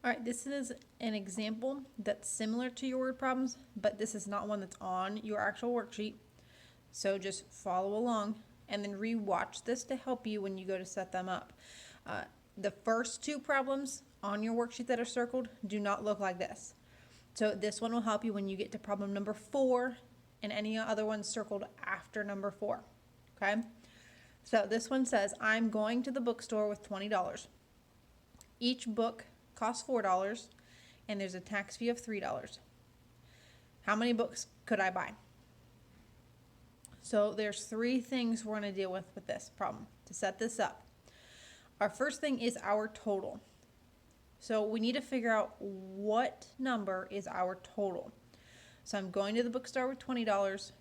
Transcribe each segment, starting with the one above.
All right, this is an example that's similar to your word problems, but this is not one that's on your actual worksheet. So just follow along and then re-watch this to help you when you go to set them up. The first two problems on your worksheet that are circled do not look like this. So this one will help you when you get to problem number 4 and any other ones circled after number 4. Okay? So this one says, I'm going to the bookstore with $20. Each book costs $4 and there's a tax fee of $3. How many books could I buy? So there's 3 things we're going to deal with this problem to set this up. Our first thing is our total. So we need to figure out what number is our total. So I'm going to the bookstore with $20.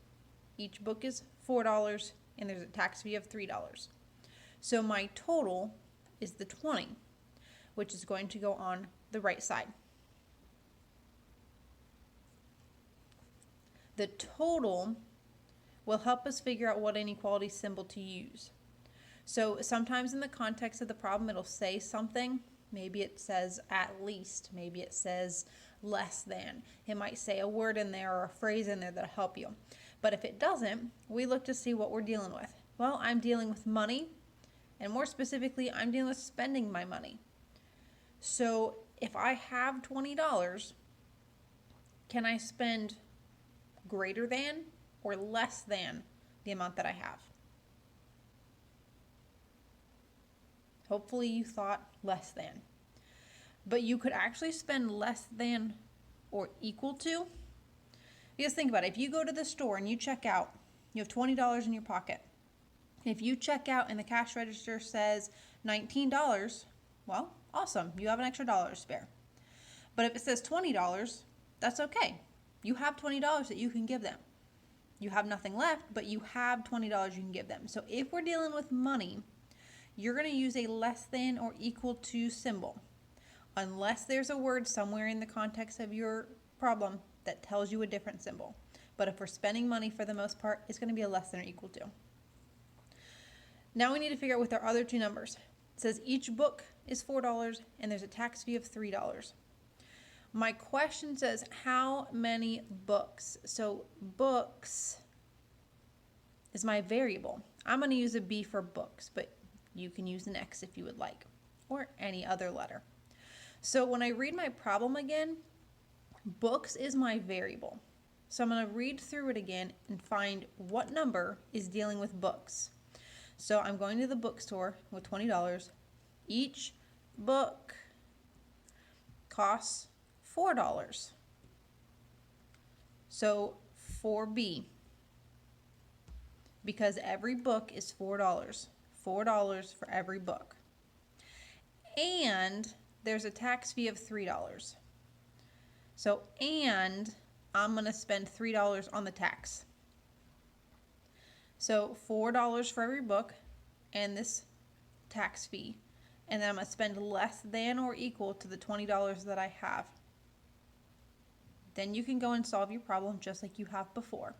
Each book is $4 and there's a tax fee of $3. So my total is the 20, which is going to go on the right side. The total will help us figure out what inequality symbol to use. So sometimes in the context of the problem, it'll say something. Maybe it says at least, maybe it says less than. It might say a word in there or a phrase in there that'll help you. But if it doesn't, we look to see what we're dealing with. Well, I'm dealing with money, and more specifically, I'm dealing with spending my money. So if I have $20, can I spend greater than or less than the amount that I have? Hopefully you thought less than. But you could actually spend less than or equal to. Because think about it. If you go to the store and you check out, you have $20 in your pocket. If you check out and the cash register says $19, well, awesome. You have an extra dollar to spare. But if it says $20, that's okay. You have $20 that you can give them. You have nothing left, but you have $20 you can give them. So if we're dealing with money, you're going to use a less than or equal to symbol, unless there's a word somewhere in the context of your problem that tells you a different symbol. But if we're spending money, for the most part, it's going to be a less than or equal to. Now we need to figure out with our other 2 numbers. It says each book is $4 and there's a tax fee of $3. My question says how many books? So books is my variable. I'm going to use a B for books, but you can use an X if you would like, or any other letter. So when I read my problem again, books is my variable. So I'm going to read through it again and find what number is dealing with books. So I'm going to the bookstore with $20. Each book costs $4. So 4B, because every book is $4. $4 for every book. And there's a tax fee of $3. So, and I'm going to spend $3 on the tax. So $4 for every book and this tax fee. And then I'm going to spend less than or equal to the $20 that I have. Then you can go and solve your problem just like you have before.